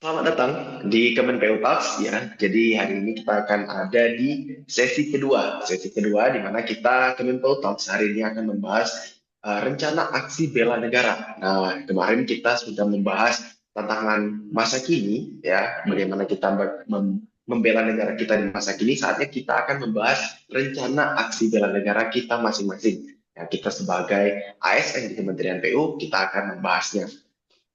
Selamat datang di Kemenpeu Talks ya. Jadi hari ini kita akan ada di sesi kedua. Sesi kedua di mana kita Kemenpeu Talks hari ini akan membahas rencana aksi bela negara. Nah, kemarin kita sudah membahas tantangan masa kini ya, bagaimana kita membela negara kita di masa kini. Saatnya kita akan membahas rencana aksi bela negara kita masing-masing. Ya, kita sebagai ASN di Kementerian PU, kita akan membahasnya.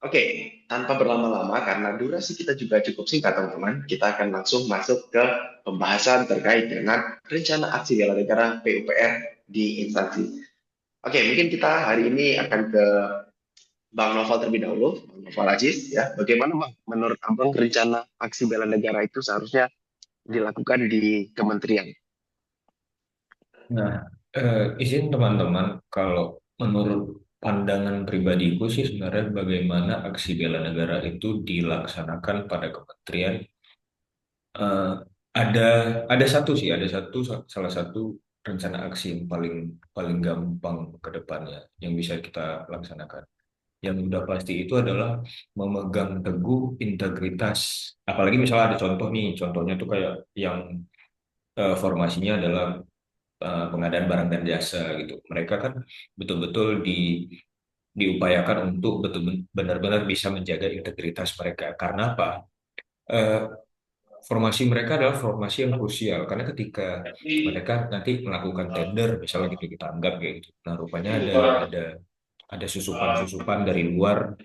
Oke, tanpa berlama-lama karena durasi kita juga cukup singkat teman-teman, kita akan langsung masuk ke pembahasan terkait dengan rencana aksi bela negara PUPR di instansi. Oke, mungkin kita hari ini akan ke Bang Noval terlebih dahulu, Bang Noval Aziz ya. Bagaimana Bang menurut Abang rencana aksi bela negara itu seharusnya dilakukan di kementerian? Nah, izin teman-teman, kalau menurut pandangan pribadiku sih sebenarnya bagaimana aksi bela negara itu dilaksanakan pada kementerian, eh, ada ada satu sih, salah satu rencana aksi yang paling paling gampang ke depannya yang bisa kita laksanakan. Yang udah pasti itu adalah memegang teguh integritas. Apalagi misalnya ada contoh nih, contohnya tuh kayak yang formasinya adalah pengadaan barang dan jasa gitu. Mereka kan betul-betul diupayakan untuk betul benar-benar bisa menjaga integritas mereka. Karena apa? Eh, Formasi mereka adalah formasi yang krusial karena ketika mereka nanti melakukan tender, misalnya gitu kita anggap kayak gitu. Nah, rupanya ada susupan-susupan dari luar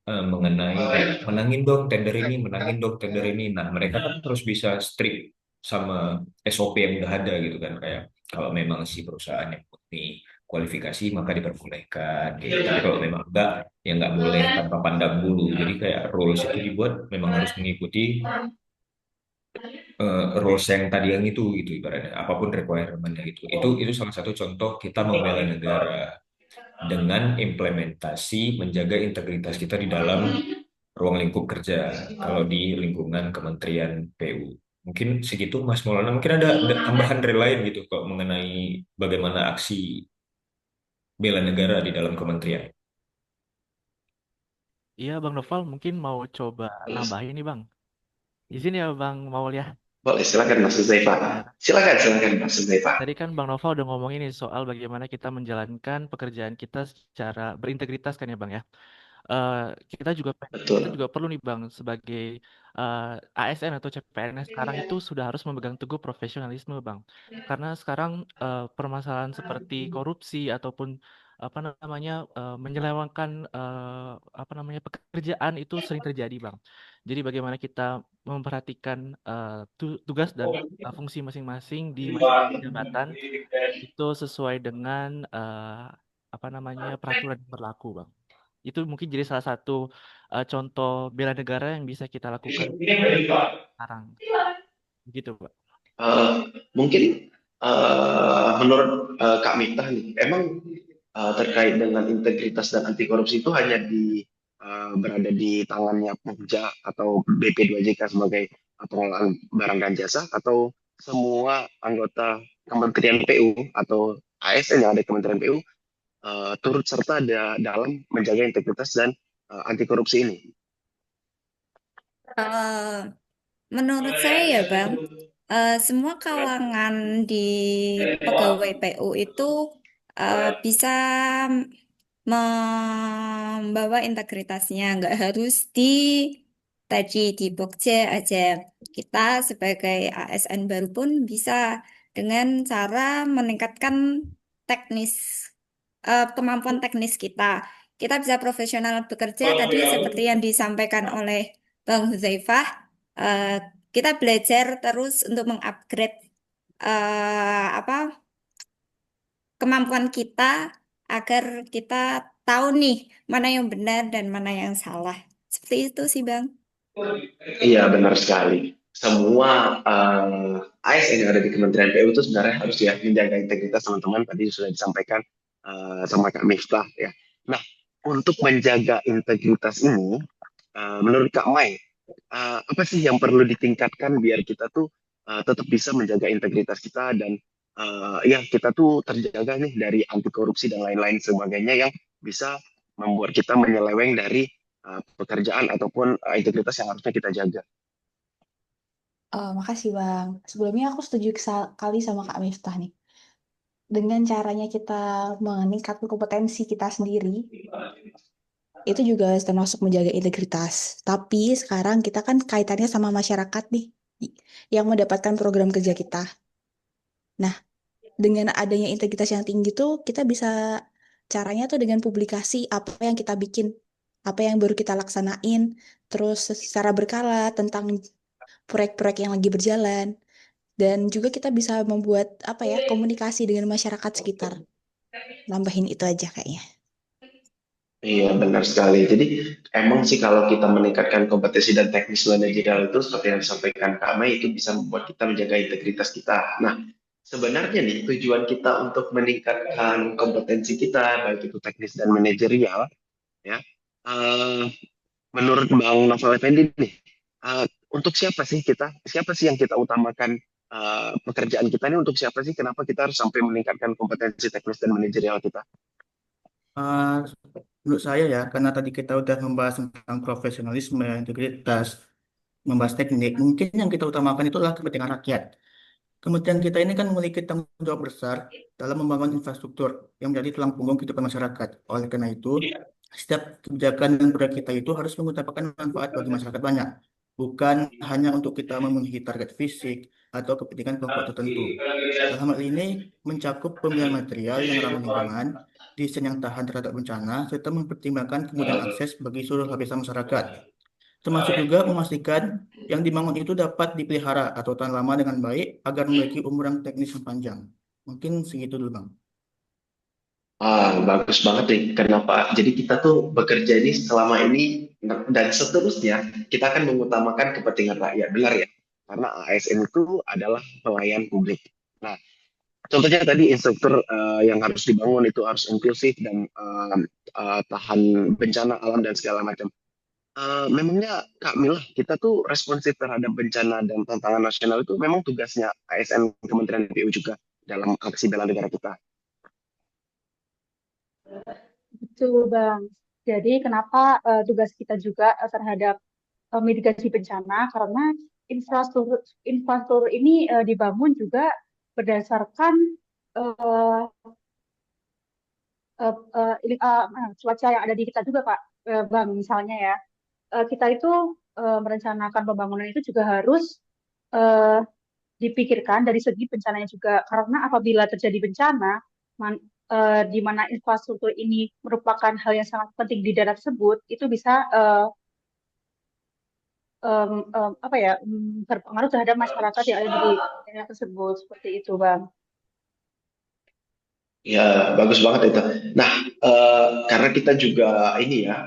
mengenai kayak menangin dong tender ini, menangin dong tender ini. Nah, mereka kan harus bisa strict sama SOP yang udah ada gitu kan, kayak kalau memang si perusahaan yang memenuhi kualifikasi maka diperbolehkan gitu. Tapi kalau memang enggak, ya nggak boleh tanpa pandang bulu. Jadi kayak rules itu dibuat memang harus mengikuti rules yang tadi yang itu gitu ibaratnya apapun requirement-nya gitu. Itu salah satu contoh kita membela negara dengan implementasi menjaga integritas kita di dalam ruang lingkup kerja kalau di lingkungan Kementerian PU. Mungkin segitu Mas Maulana. Mungkin ada tambahan dari lain gitu kok mengenai bagaimana aksi bela negara di dalam kementerian. Iya, Bang Noval mungkin mau coba nambahin nih, Bang. Izin ya, Bang Maul ya. Boleh, silakan Mas Zaifa. Ya, Silakan Mas Zaifa. tadi kan Bang Noval udah ngomongin nih soal bagaimana kita menjalankan pekerjaan kita secara berintegritas kan ya, Bang ya. Eh, kita juga kita Betul. juga perlu nih Bang sebagai eh, ASN atau CPNS sekarang itu sudah harus memegang teguh profesionalisme Bang. Karena sekarang permasalahan seperti korupsi ataupun apa namanya menyelewengkan apa namanya pekerjaan itu sering terjadi Bang. Jadi bagaimana kita memperhatikan tugas dan fungsi masing-masing di masing-masing jabatan itu sesuai dengan apa namanya peraturan yang berlaku Bang. Itu mungkin jadi salah satu contoh bela negara yang bisa kita lakukan sekarang. Begitu, Pak. Eh, Mungkin menurut Kak Mita nih, emang terkait dengan integritas dan anti korupsi itu hanya berada di tangannya Pokja atau BP2JK sebagai pengelolaan barang dan jasa atau semua anggota Kementerian PU atau ASN yang ada di Kementerian PU turut serta dalam menjaga integritas dan anti korupsi ini. Eh, Menurut saya ya Bang, semua kalangan di pegawai PU itu bisa membawa integritasnya, nggak harus di Pokja aja. Kita sebagai ASN baru pun bisa dengan cara meningkatkan teknis, kemampuan teknis kita. Kita bisa profesional bekerja tadi seperti yang disampaikan oleh Bang Huzaifah. eh, Kita belajar terus untuk mengupgrade apa kemampuan kita agar kita tahu nih mana yang benar dan mana yang salah. Seperti itu sih, Bang. Iya, benar sekali. Semua ASN yang ada di Kementerian PU itu sebenarnya harus ya menjaga integritas teman-teman. Tadi sudah disampaikan sama Kak Miftah ya. Nah, untuk menjaga integritas ini, menurut Kak Mai, apa sih yang perlu ditingkatkan biar kita tuh tetap bisa menjaga integritas kita dan ya kita tuh terjaga nih dari anti korupsi dan lain-lain sebagainya yang bisa membuat kita menyeleweng dari pekerjaan ataupun integritas yang harusnya kita jaga. Makasih Bang. Sebelumnya aku setuju sekali sama Kak Miftah nih. Dengan caranya kita meningkatkan kompetensi kita sendiri, itu juga termasuk menjaga integritas. Tapi sekarang kita kan kaitannya sama masyarakat nih, yang mendapatkan program kerja kita. Nah, dengan adanya integritas yang tinggi tuh, kita bisa caranya tuh dengan publikasi apa yang kita bikin, apa yang baru kita laksanain, terus secara berkala tentang proyek-proyek yang lagi berjalan. Dan juga kita bisa membuat apa ya komunikasi dengan masyarakat sekitar. Nambahin itu aja kayaknya. Iya, benar sekali. Jadi emang sih kalau kita meningkatkan kompetensi dan teknis manajerial itu seperti yang disampaikan Kak Mei, itu bisa membuat kita menjaga integritas kita. Nah, sebenarnya nih tujuan kita untuk meningkatkan kompetensi kita, baik itu teknis dan manajerial, ya. eh, Menurut Bang Novel Effendi nih, eh, untuk siapa sih kita? Siapa sih yang kita utamakan pekerjaan kita ini untuk siapa sih? Kenapa kita harus sampai meningkatkan kompetensi teknis dan manajerial kita? Eh, Menurut saya ya, karena tadi kita udah membahas tentang profesionalisme, integritas, membahas teknik, mungkin yang kita utamakan itu adalah kepentingan rakyat. Kementerian kita ini kan memiliki tanggung jawab besar dalam membangun infrastruktur yang menjadi tulang punggung kehidupan masyarakat. Oleh karena itu, setiap kebijakan dan proyek kita itu harus mengutamakan manfaat bagi masyarakat banyak, bukan hanya untuk kita memenuhi target fisik atau kepentingan kelompok tertentu. Dalam hal ini, mencakup pemilihan material yang ramah lingkungan, desain yang tahan terhadap bencana, serta mempertimbangkan kemudahan akses bagi seluruh lapisan masyarakat. Termasuk juga memastikan yang dibangun itu dapat dipelihara atau tahan lama dengan baik agar memiliki umur yang teknis yang panjang. Mungkin segitu dulu, Bang. Bagus banget nih. Kenapa? Jadi kita tuh bekerja ini selama ini dan seterusnya kita akan mengutamakan kepentingan rakyat, benar ya? Karena ASN itu adalah pelayan publik. Nah, contohnya tadi instruktur yang harus dibangun itu harus inklusif dan tahan bencana alam dan segala macam. Memangnya Kak Mila, kita tuh responsif terhadap bencana dan tantangan nasional itu memang tugasnya ASN Kementerian PU juga dalam aksi bela negara kita. Betul, Bang. Jadi kenapa tugas kita juga terhadap mitigasi bencana karena infrastruktur infrastruktur ini dibangun juga berdasarkan eh, cuaca yang ada di kita juga, Pak. Bang, misalnya ya, kita itu merencanakan pembangunan itu juga harus eh, dipikirkan dari segi bencananya juga karena apabila terjadi bencana di mana infrastruktur ini merupakan hal yang sangat penting di daerah tersebut itu bisa apa ya berpengaruh terhadap masyarakat yang ada di daerah tersebut seperti itu, Bang. Ya, bagus banget itu. Nah, karena kita juga ini ya,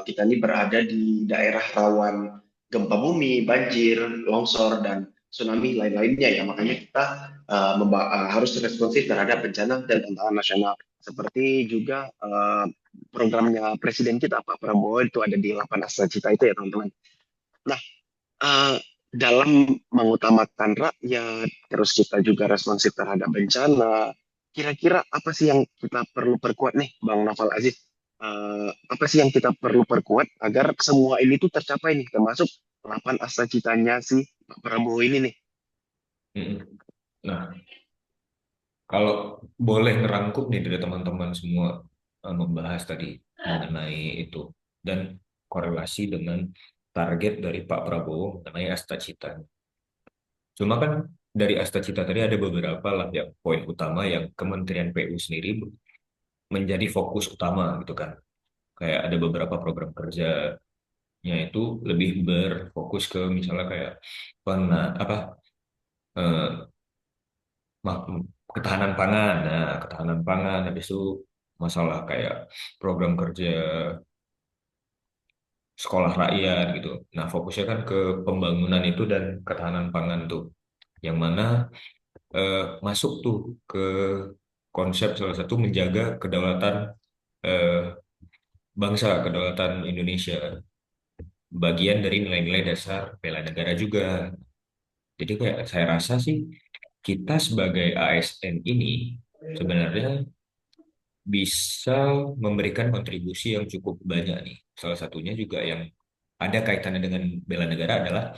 kita ini berada di daerah rawan gempa bumi, banjir, longsor, dan tsunami lain-lainnya ya. Makanya kita harus responsif terhadap bencana dan tantangan nasional. Seperti juga programnya Presiden kita, Pak Prabowo, itu ada di 8 Astra Cita itu ya, teman-teman. Nah, dalam mengutamakan rakyat, terus kita juga responsif terhadap bencana. Kira-kira apa sih yang kita perlu perkuat nih, Bang Novel Aziz? Apa sih yang kita perlu perkuat agar semua ini tuh tercapai nih, termasuk 8 asa citanya si Pak Prabowo ini nih? Nah, kalau boleh ngerangkum nih dari teman-teman semua membahas tadi mengenai itu dan korelasi dengan target dari Pak Prabowo mengenai asta cita. Cuma kan dari asta cita tadi ada beberapa lah yang poin utama yang Kementerian PU sendiri menjadi fokus utama gitu kan. Kayak ada beberapa program kerjanya itu lebih berfokus ke misalnya kayak apa eh, ketahanan pangan. Nah, ketahanan pangan habis itu masalah kayak program kerja sekolah rakyat gitu. Nah, fokusnya kan ke pembangunan itu dan ketahanan pangan tuh. Yang mana masuk tuh ke konsep salah satu menjaga kedaulatan eh, bangsa, kedaulatan Indonesia. Bagian dari nilai-nilai dasar bela negara juga. Jadi kayak saya rasa sih kita sebagai ASN ini sebenarnya bisa memberikan kontribusi yang cukup banyak nih. Salah satunya juga yang ada kaitannya dengan bela negara adalah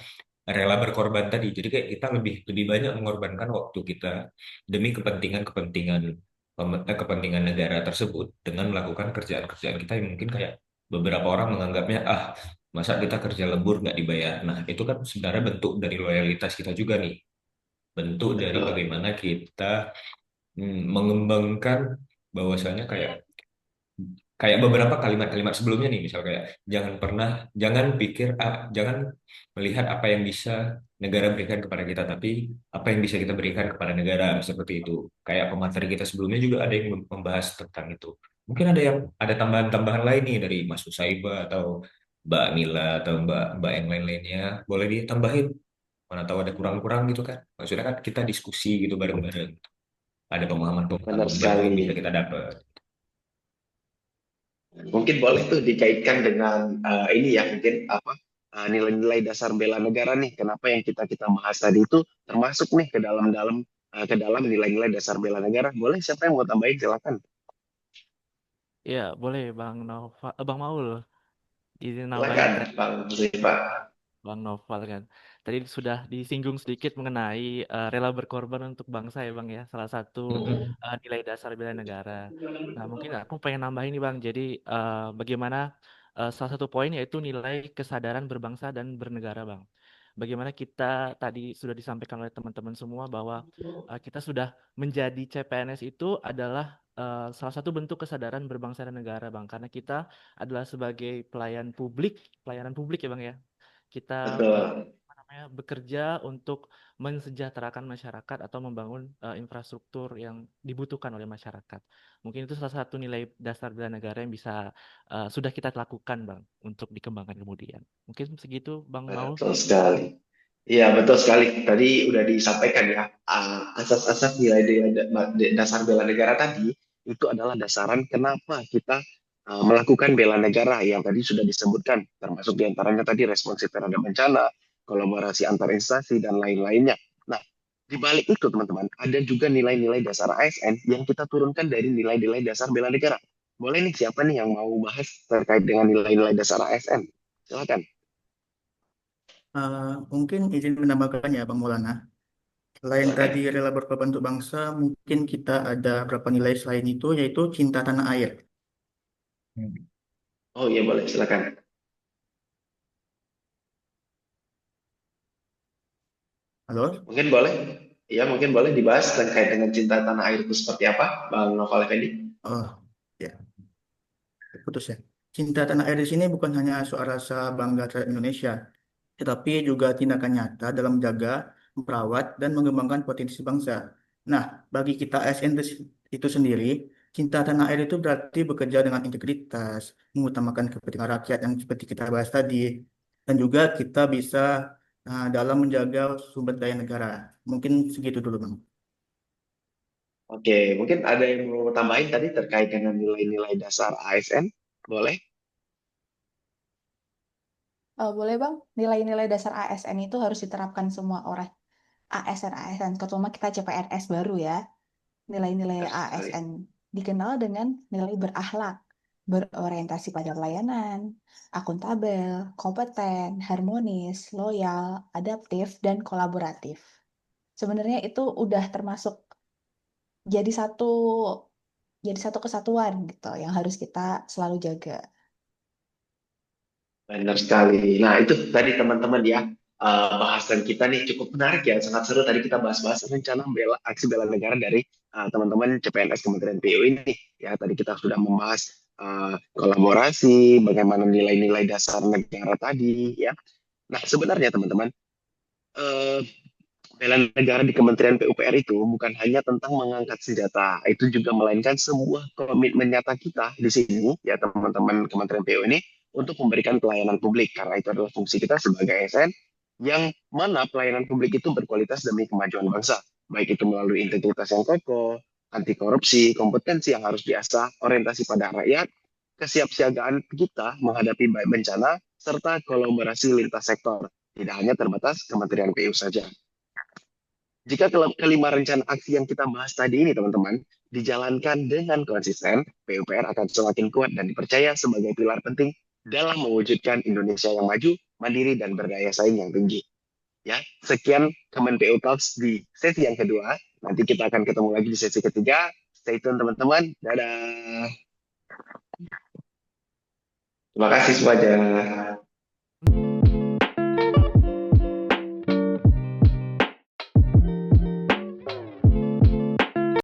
rela berkorban tadi. Jadi kayak kita lebih lebih banyak mengorbankan waktu kita demi kepentingan negara tersebut dengan melakukan kerjaan-kerjaan kita yang mungkin kayak beberapa orang menganggapnya masa kita kerja lembur nggak dibayar. Nah itu kan sebenarnya bentuk dari loyalitas kita juga nih, bentuk dari Betul. bagaimana kita mengembangkan bahwasanya kayak kayak beberapa kalimat-kalimat sebelumnya nih, misal kayak jangan pikir jangan melihat apa yang bisa negara berikan kepada kita, tapi apa yang bisa kita berikan kepada negara, seperti itu. Kayak pemateri kita sebelumnya juga ada yang membahas tentang itu. Mungkin ada tambahan-tambahan lain nih dari Mas Usaiba atau Mbak Mila atau Mbak Mbak yang lain-lainnya, boleh ditambahin. Mana tahu ada kurang-kurang gitu kan. Maksudnya kan kita diskusi gitu bareng-bareng. Ada Benar pemahaman-pemahaman baru yang bisa sekali. kita dapat. Mungkin boleh tuh dikaitkan dengan ini ya, mungkin apa nilai-nilai dasar bela negara nih. Kenapa yang kita bahas tadi itu termasuk nih ke dalam nilai-nilai dasar bela negara. Boleh, siapa yang mau tambahin, silakan. Ya, boleh Bang Maul, izin nambahin Silakan, tadi. Bang Ziva. Bang Noval kan. Tadi sudah disinggung sedikit mengenai rela berkorban untuk bangsa ya Bang ya. Salah satu Mm-mm. nilai dasar bela negara. Nah mungkin aku pengen nambahin nih Bang. Jadi bagaimana salah satu poin yaitu nilai kesadaran berbangsa dan bernegara Bang. Bagaimana kita tadi sudah disampaikan oleh teman-teman semua bahwa kita sudah menjadi CPNS itu adalah salah satu bentuk kesadaran berbangsa dan negara Bang. Karena kita adalah sebagai pelayanan publik ya Bang ya, kita Betul. apa namanya, bekerja untuk mensejahterakan masyarakat atau membangun infrastruktur yang dibutuhkan oleh masyarakat. Mungkin itu salah satu nilai dasar bela negara yang bisa sudah kita lakukan, Bang, untuk dikembangkan kemudian. Mungkin segitu, Bang Maul. Betul sekali. Iya, betul sekali. Tadi udah disampaikan ya, asas-asas nilai-nilai dasar bela negara tadi itu adalah dasaran kenapa kita melakukan bela negara yang tadi sudah disebutkan, termasuk diantaranya tadi responsif terhadap bencana, kolaborasi antar instansi, dan lain-lainnya. Nah, di balik itu teman-teman, ada juga nilai-nilai dasar ASN yang kita turunkan dari nilai-nilai dasar bela negara. Boleh nih, siapa nih yang mau bahas terkait dengan nilai-nilai dasar ASN? Silakan. Mungkin izin menambahkan ya Bang Maulana. Selain tadi Silakan. rela berkorban untuk bangsa, mungkin kita ada beberapa nilai selain itu, yaitu cinta tanah air. Oh iya, boleh, silakan. Halo? Mungkin boleh, ya mungkin boleh dibahas terkait dengan cinta tanah air itu seperti apa, Bang Noval Effendi? Oh, ya, putus ya. Cinta tanah air di sini bukan hanya soal rasa bangga terhadap Indonesia, tetapi juga tindakan nyata dalam menjaga, merawat, dan mengembangkan potensi bangsa. Nah, bagi kita ASN itu sendiri, cinta tanah air itu berarti bekerja dengan integritas, mengutamakan kepentingan rakyat yang seperti kita bahas tadi, dan juga kita bisa dalam menjaga sumber daya negara. Mungkin segitu dulu, Bang. Oke, mungkin ada yang mau tambahin tadi terkait dengan nilai-nilai dasar ASN? Boleh? Boleh Bang, nilai-nilai dasar ASN itu harus diterapkan semua orang. ASN, terutama kita CPNS baru ya. Nilai-nilai Benar sekali. ASN dikenal dengan nilai berakhlak, berorientasi pada pelayanan, akuntabel, kompeten, harmonis, loyal, adaptif, dan kolaboratif. Sebenarnya itu udah termasuk jadi satu jadi satu kesatuan gitu yang harus kita selalu jaga. Benar sekali. Nah, itu tadi teman-teman ya, bahasan kita nih cukup menarik ya, sangat seru. Tadi kita bahas-bahas rencana aksi bela negara dari teman-teman CPNS Kementerian PU ini. Ya, tadi kita sudah membahas kolaborasi, bagaimana nilai-nilai dasar negara tadi, ya. Nah, sebenarnya teman-teman, eh, bela negara di Kementerian PUPR itu bukan hanya tentang mengangkat senjata, itu juga melainkan sebuah komitmen nyata kita di sini, ya teman-teman Kementerian PU ini, untuk memberikan pelayanan publik, karena itu adalah fungsi kita sebagai ASN, yang mana pelayanan publik itu berkualitas demi kemajuan bangsa, baik itu melalui integritas yang kokoh, anti korupsi, kompetensi yang harus diasah, orientasi pada rakyat, kesiapsiagaan kita menghadapi baik bencana, serta kolaborasi lintas sektor, tidak hanya terbatas Kementerian PU saja. Jika kelima rencana aksi yang kita bahas tadi ini, teman-teman, dijalankan dengan konsisten, PUPR akan semakin kuat dan dipercaya sebagai pilar penting dalam mewujudkan Indonesia yang maju, mandiri, dan berdaya saing yang tinggi. Ya, sekian Kemen PU Talks di sesi yang kedua. Nanti kita akan ketemu lagi di sesi ketiga. Stay tune teman-teman. Dadah. Terima kasih semuanya.